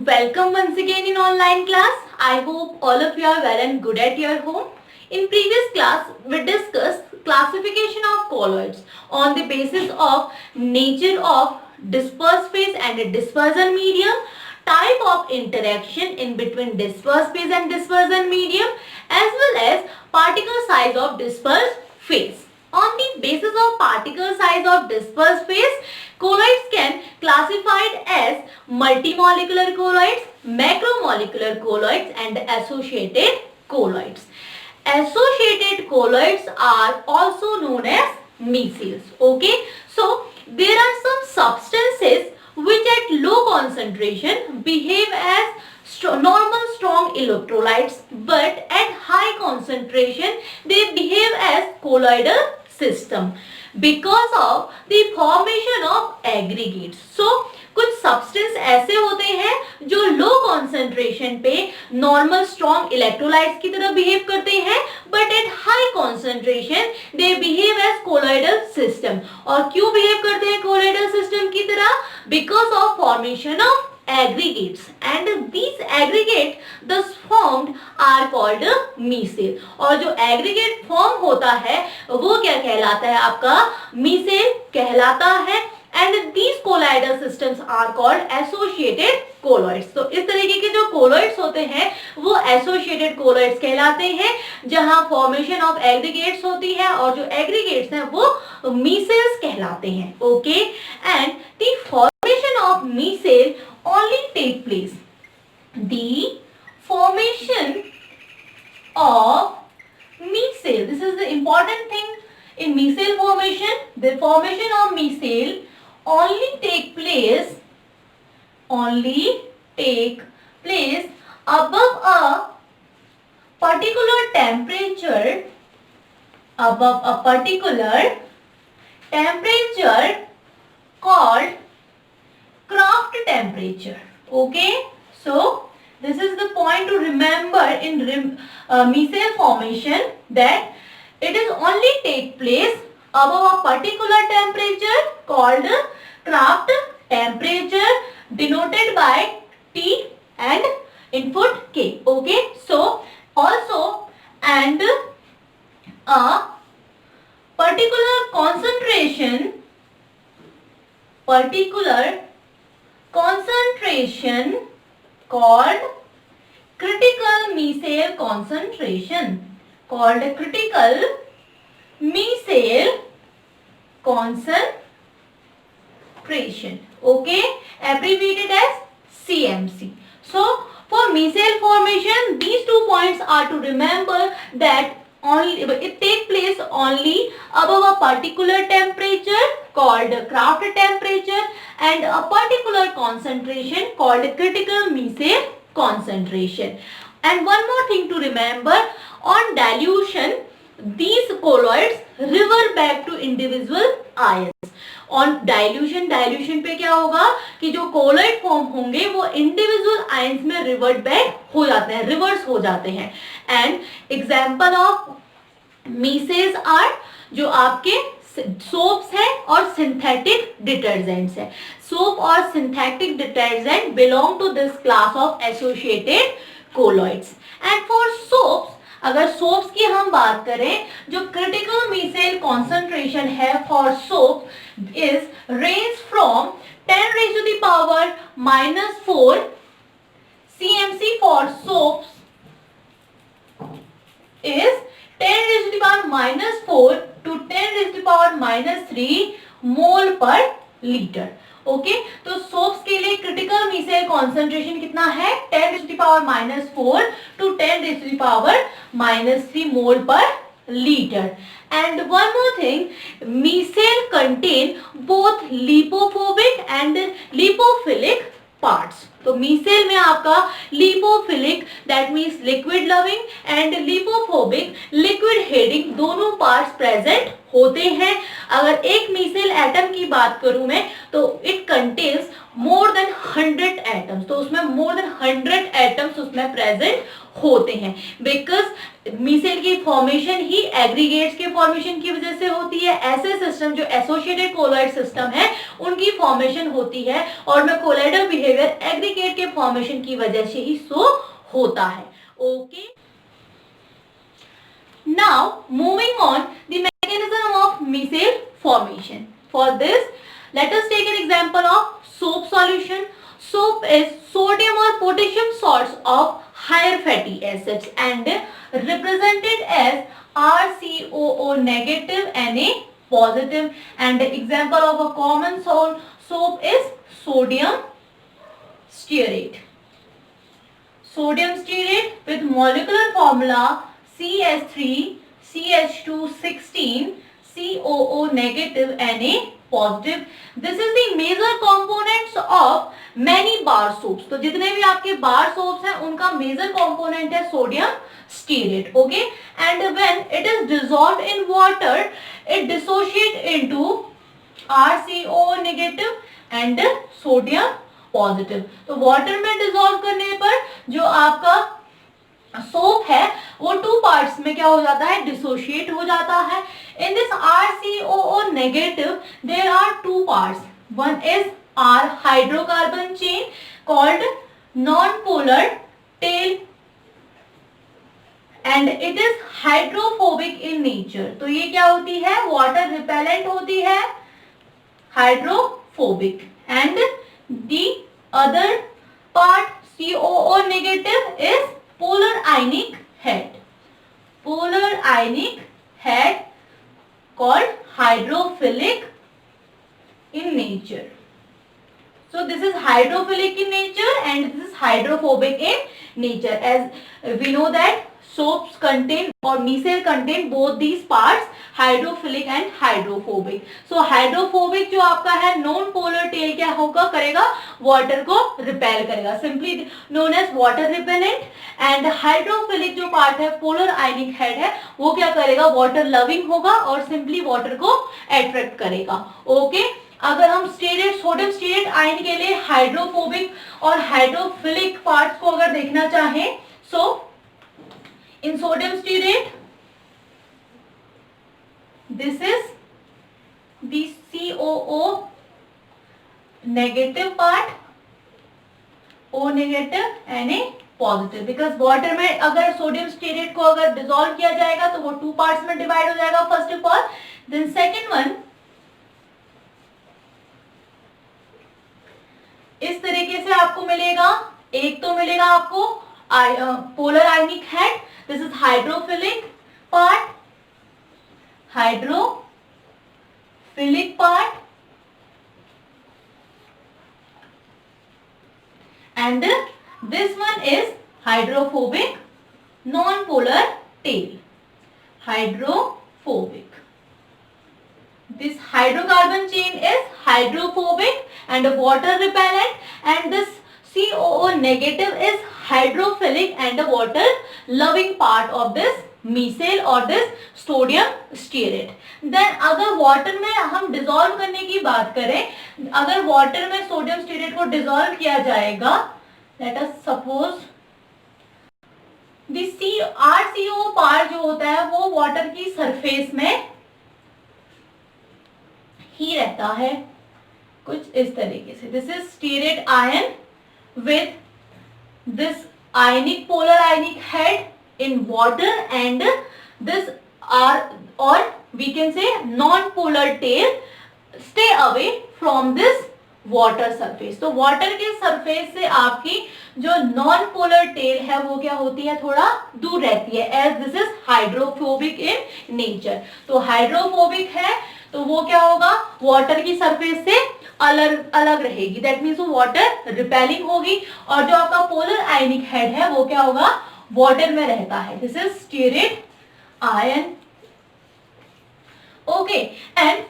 Welcome once again in online class. I hope all of you are well and good at your home. In previous class, we discussed classification of colloids on the basis of nature of dispersed phase and a dispersion medium, type of interaction in between dispersed phase and dispersion medium, as well as particle size of dispersed phase. On the basis of particle size of dispersed phase, colloids can classified as multimolecular colloids, macromolecular colloids and associated colloids. Associated colloids are also known as micelles. Okay, so there are some substances which at low concentration behave as normal strong electrolytes, but at high concentration they behave as colloidal system because of the formation of aggregates. So कुछ substance ऐसे होते हैं जो low concentration पे normal strong electrolytes की तरह behave करते हैं, but at high concentration they behave as colloidal system. और क्यों बिहेव करते हैं कोलॉइडल सिस्टम की तरह? Because of formation of aggregates, and these aggregate thus formed are called micelle. और जो aggregate form होता है वो क्या कहलाता है? आपका micelle कहलाता है. And these colloidal systems are called associated colloids. तो इस तरीके के जो colloids होते हैं वो associated colloids कहलाते हैं, जहां formation of aggregates होती है और जो aggregates हैं वो micelles कहलाते हैं. Okay, and the formation of micelle only take place. The formation of micelle, this is the important thing in micelle formation. The formation of micelle only take place above a particular temperature, called Kraft temperature. Okay, so this is the point to remember in micelle formation, that it is only take place above a particular temperature called Kraft temperature, denoted by T and input K. Okay, so also and a particular concentration called critical micelle concentration, okay, abbreviated as CMC. So for micelle formation, these 2 points are to remember, that only it take place only above a particular temperature called Kraft temperature and a particular concentration called critical micelle concentration. And one more thing to remember, on dilution these colloids revert back to individual ions. On dilution पे क्या होगा कि जो colloid form होंगे वो individual ions में revert back हो जाते हैं, reverse हो जाते हैं. And example of micelles are जो आपके सोप्स है और सिंथेटिक डिटर्जेंट्स है. सोप और synthetic detergent belong to this class of associated colloids. And for soaps, अगर सोप्स की हम बात करें, जो क्रिटिकल मिसेल कॉन्सेंट्रेशन है for soap is range from 10 raised to the power -4 CMC for soaps is 10 raised to the power -4 to 10 raised to the power -3 मोल पर litre. Okay, तो soaps के लिए क्रिटिकल मिसेल कॉन्सेंट्रेशन कितना है? 10 raised to the power -4 to 10 raised to the power -3 मोल पर litre. And one more thing, micelle contain both lipophobic and lipophilic parts. तो micelle में आपका lipophilic that means liquid loving and lipophobic liquid hating दोनों parts present होते हैं. अगर एक micelle atom की बात करूं मैं, तो it contains more than 100 atoms. तो उसमें मोर देन 100 एटम्स उसमें प्रेजेंट होते हैं, बिकॉज मिसेल की फॉर्मेशन ही एग्रीगेट्स के फॉर्मेशन की वजह से होती है. ऐसे सिस्टम जो एसोसिएटेड कोलॉइड सिस्टम है उनकी फॉर्मेशन होती है और में कोलॉइडल बिहेवियर एग्रीगेट सिलिकेट के फॉर्मेशन की वजह से ही सो होता है. Okay, now moving on the mechanism of micelle formation. For this, let us take an example of soap solution. Soap is sodium or potassium salts of higher fatty acids and represented as RCOO negative Na positive, and the example of a common soap is sodium stearate. Sodium stearate with molecular formula CS3 CH216 COO negative Na positive. This is the major components of many bar soaps. तो जितने भी आपके bar soaps हैं उनका major component है sodium stearate. Okay, and when it is dissolved in water, it dissociate into RCOO negative and sodium positive. तो water में dissolve करने पर जो आपका सोप है वो टू पार्ट्स में क्या हो जाता है, डिसोशिएट हो जाता है. In this RCOO negative there are two parts. One is R hydrocarbon chain called non polar tail and it is hydrophobic in nature. तो ये क्या होती है, वाटर रिपेलेंट होती है, hydrophobic. And the other part COO negative is polar ionic head. Polar ionic head called hydrophilic in nature. So this is hydrophilic in nature and this is hydrophobic in nature. As we know that soaps contain or micelle contain both these parts, hydrophilic and hydrophobic. So hydrophobic जो आपका है non polar tell क्या होगा, करेगा, water को repel करेगा, simply known as water repellent. And hydrophilic जो part है पोलर आयनिक हेड है वो क्या करेगा, वाटर लविंग होगा और सिंपली वाटर को अट्रैक्ट करेगा. ओके, अगर हम स्टेरेट सोडियम स्टेरेट आयन के लिए हाइड्रोफोबिक और हाइड्रोफिलिक पार्ट्स को अगर देखना चाहें, so in sodium stearate this is the COO negative part, O negative Na positive. because water में अगर सोडियम स्टेरेट को अगर डिसॉल्व किया जाएगा तो वो टू पार्ट्स में डिवाइड हो जाएगा first of all. Then second one इस तरीके से आपको मिलेगा. एक तो मिलेगा आपको polar ionic head, this is hydrophilic part, hydrophilic part, and this one is hydrophobic non-polar tail. Hydrophobic. This hydrocarbon chain is hydrophobic and water repellent, and this COO negative is hydrophilic and water loving part of this मीसेल और this sodium stearate. Then अगर water में हम dissolve करने की बात करें, अगर water में सोडियम स्टीरेट को डिसॉल्व किया जाएगा, let us suppose this RCO part जो होता है वो वाटर की सरफेस में ही रहता है कुछ इस तरीके से. This is stearate ion with this ionic polar ionic head in water and this are or we can say non-polar tail stay away from this water surface. तो water के surface से आपकी जो non-polar tail है वो क्या होती है, थोड़ा दूर रहती है, as this is hydrophobic in nature. तो hydrophobic है तो वो क्या होगा, water की surface से अलग अलग रहेगी, that means वो water repelling होगी. और जो आपका polar ionic head है वो क्या होगा, वाटर में रहता है. This is stearate ion. Okay, and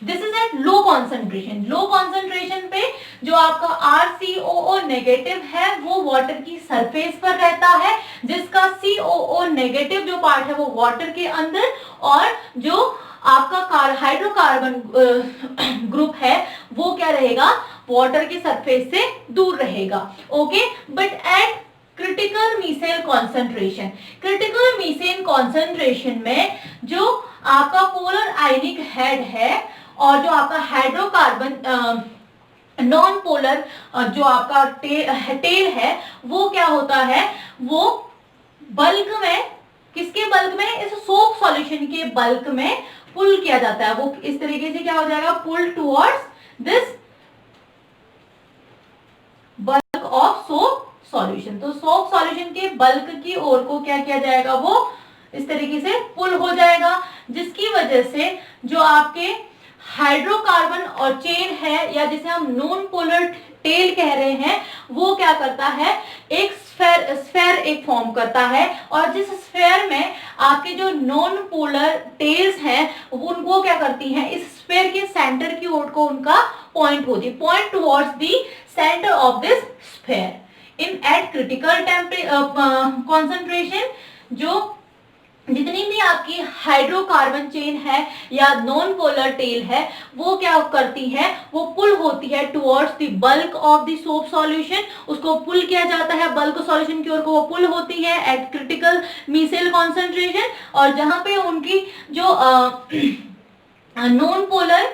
this is at low concentration. Low concentration पे जो आपका RCOO नेगेटिव है वो वाटर की सरफेस पर रहता है, जिसका COO नेगेटिव जो पार्ट है वो वाटर के अंदर, और जो आपका हाइड्रोकार्बन ग्रुप है वो क्या रहेगा, वाटर की सरफेस से दूर रहेगा. Okay, but at critical micelle concentration, critical micelle concentration में जो आपका पोलर आयनिक हेड है और जो आपका हाइड्रोकार्बन नॉन पोलर जो आपका टेल है वो क्या होता है, वो बल्क में, किसके बल्क में, इस सोप सॉल्यूशन के बल्क में पुल किया जाता है। वो इस तरीके से क्या हो जाएगा, pull towards this bulk of soap solution. तो सोप सॉल्यूशन के बल्क की ओर को क्या किया जाएगा, वो इस तरीके से पुल हो जाएगा, जिसकी वजह से जो आपके हाइड्रोकार्बन और चेन है, या जिसे हम नॉन पोलर टेल कह रहे हैं, वो क्या करता है, एक स्फेयर एक फॉर्म करता है, और जिस स्फेयर में आपके जो नॉन पोलर टेल्स हैं उनको क्या करती हैं, इस स्फेयर के सेंटर की ओर को उनका पॉइंट होती है, point towards the centre of this sphere in eight critical concentration. जो जितनी भी आपकी हाइड्रोकार्बन चेन है या नॉन पोलर टेल है, वो क्या करती है, वो पुल होती है towards the bulk of the soap solution, उसको पुल किया जाता है बल्क सॉल्यूशन की ओर को, वो पुल होती है एट क्रिटिकल मीसेल कॉन्सेंट्रेशन, और जहां पे उनकी जो नॉन पोलर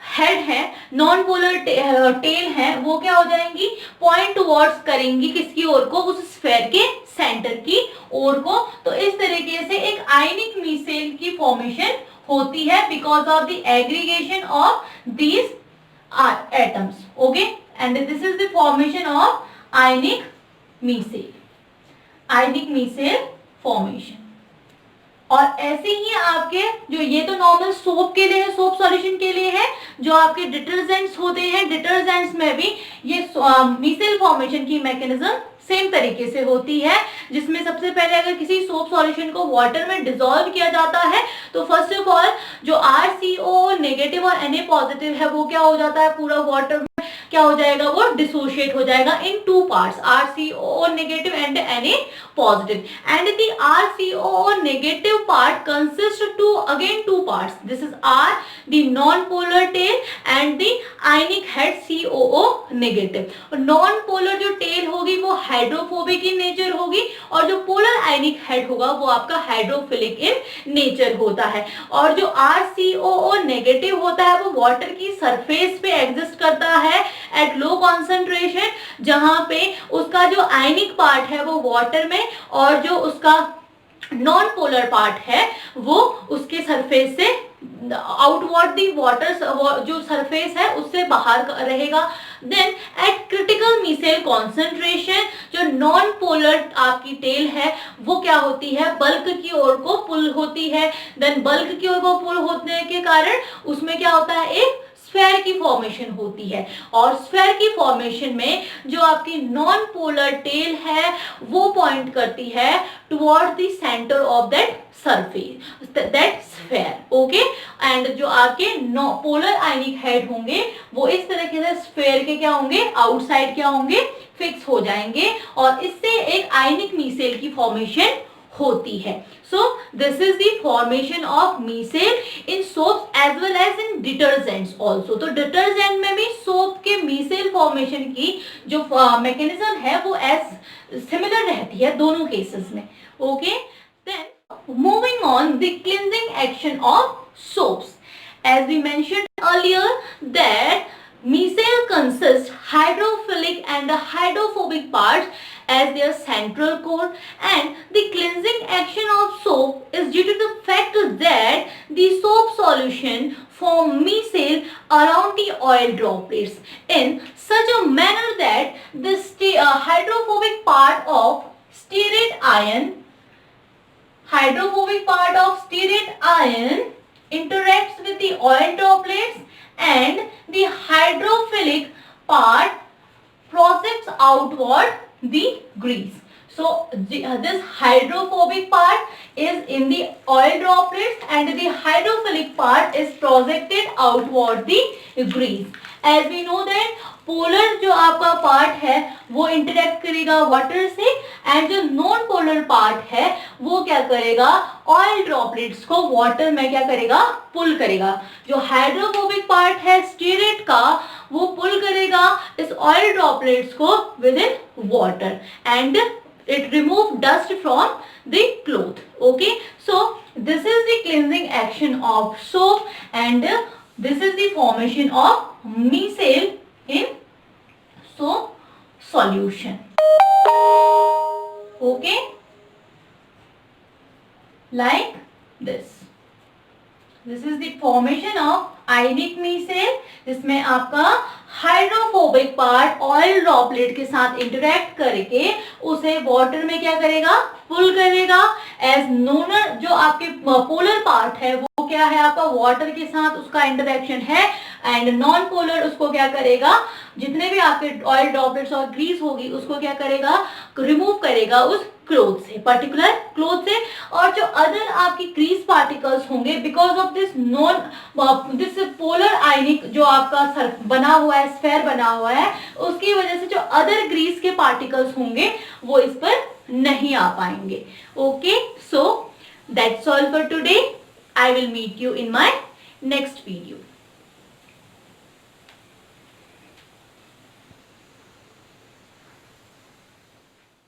हेड है, नॉन पोलर टेल है, वो क्या हो जाएंगी, पॉइंट टुवर्ड्स करेंगी किसकी ओर को, उस स्फेयर के सेंटर की ओर को। तो इस तरीके से एक आयनिक मीसेल की फॉर्मेशन होती है because of the aggregation of these atoms. Okay, and this is the formation of ionic micelle, ionic micelle formation. और ऐसे ही आपके जो ये तो नॉर्मल सोप के लिए है, सोप सॉल्यूशन के लिए है, जो आपके डिटर्जेंट्स होते हैं, डिटर्जेंट्स में भी ये मीसेल फॉर्मेशन की मैकेनिज्म सेम तरीके से होती है, जिसमें सबसे पहले अगर किसी सोप सॉल्यूशन को वाटर में डिसॉल्व किया जाता है तो फर्स्ट ऑफ ऑल जो RCO नेगेटिव और Na पॉजिटिव है वो क्या हो जाता है, पूरा वाटर में क्या हो जाएगा, वो डिसोशिएट हो जाएगा in two parts, RCO negative and Na positive, and the RCO negative part consist to again two parts, this is R the non polar tail and the ionic head COO negative. Non polar जो tail होगी वो hydrophobic in nature होगी, और जो polar ionic head होगा वो आपका hydrophilic in nature होता है, और जो RCOO नेगेटिव होता है वो वाटर की सरफेस पे एग्जिस्ट करता है एट लो कॉन्सेंट्रेशन, जहां पे उसका जो आयनिक पार्ट है वो वाटर में, और जो उसका नॉन पोलर पार्ट है वो उसके सरफेस से आउटवर्ड दी वाटर, जो सरफेस है उससे बाहर रहेगा। Then eight critical micelle concentration जो नॉन पोलर आपकी टेल है वो क्या होती है, बल्क की ओर को पुल होती है। देन बल्क की ओर को पुल होने के कारण उसमें क्या होता है, एक स्फेयर की फॉर्मेशन होती है, और स्फेयर की फॉर्मेशन में जो आपकी नॉन पोलर टेल है वो पॉइंट करती है toward the centre of that surface, that sphere. Okay, and जो आपके पोलर आयनिक हेड होंगे वो इस तरीके से स्फेयर के क्या होंगे, आउटसाइड क्या होंगे, फिक्स हो जाएंगे, और इससे एक आयनिक मीसेल की फॉर्मेशन होती है। So this is the formation of micelle in soaps as well as in detergents also। तो डिटर्जेंट में भी सोप के micelle फॉर्मेशन की जो मैकेनिज्म है वो एज सिमिलर रहती है दोनों केसेस में। Okay, then moving on the cleansing action of soaps, as we mentioned earlier that micelle consists hydrophilic and hydrophobic parts as their central core, and the cleansing action of soap is due to the fact that the soap solution form micelle around the oil droplets in such a manner that the hydrophobic part of stearate ion interacts with the oil droplets, and the hydrophilic part projects outward the grease. So this hydrophobic part is in the oil droplets and the hydrophilic part is projected outward the grease. As we know that polar जो आपका part है वो interact करेगा water से, and जो non polar part है वो क्या करेगा, ऑयल ड्रॉपलेट्स को वाटर में क्या करेगा, पुल करेगा। जो हाइड्रोफोबिक पार्ट है स्टीरेट का वो पुल करेगा इस ऑयल ड्रॉपलेट्स को with in water, and it remove dust from the cloth. Okay, so this is the cleansing action of soap, and this is the formation of micelle in So solution. Okay, like this. This is the formation of ionic micelle, जिसमें आपका hydrophobic part oil droplet के साथ interact करके उसे water में क्या करेगा, पुल करेगा. एज नोनर जो आपके पोलर पार्ट है वो क्या है आपका, वाटर के साथ उसका इंटरेक्शन है. एंड नॉन पोलर उसको क्या करेगा, जितने भी आपके ऑयल ड्रॉपलेट्स और ग्रीस होगी उसको क्या करेगा, रिमूव करेगा उस क्लोथ से, पर्टिकुलर क्लोथ से. और जो अदर आपकी ग्रीस पार्टिकल्स होंगे बिकॉज ऑफ दिस पोलर आयनिक जो आपका बना हुआ है, स्फेयर बना हुआ है, उसकी वजह से जो अदर ग्रीस के पार्टिकल्स होंगे वो इस पर नहीं आ पाएंगे. Okay, so that's all for today. I will meet you in my next video.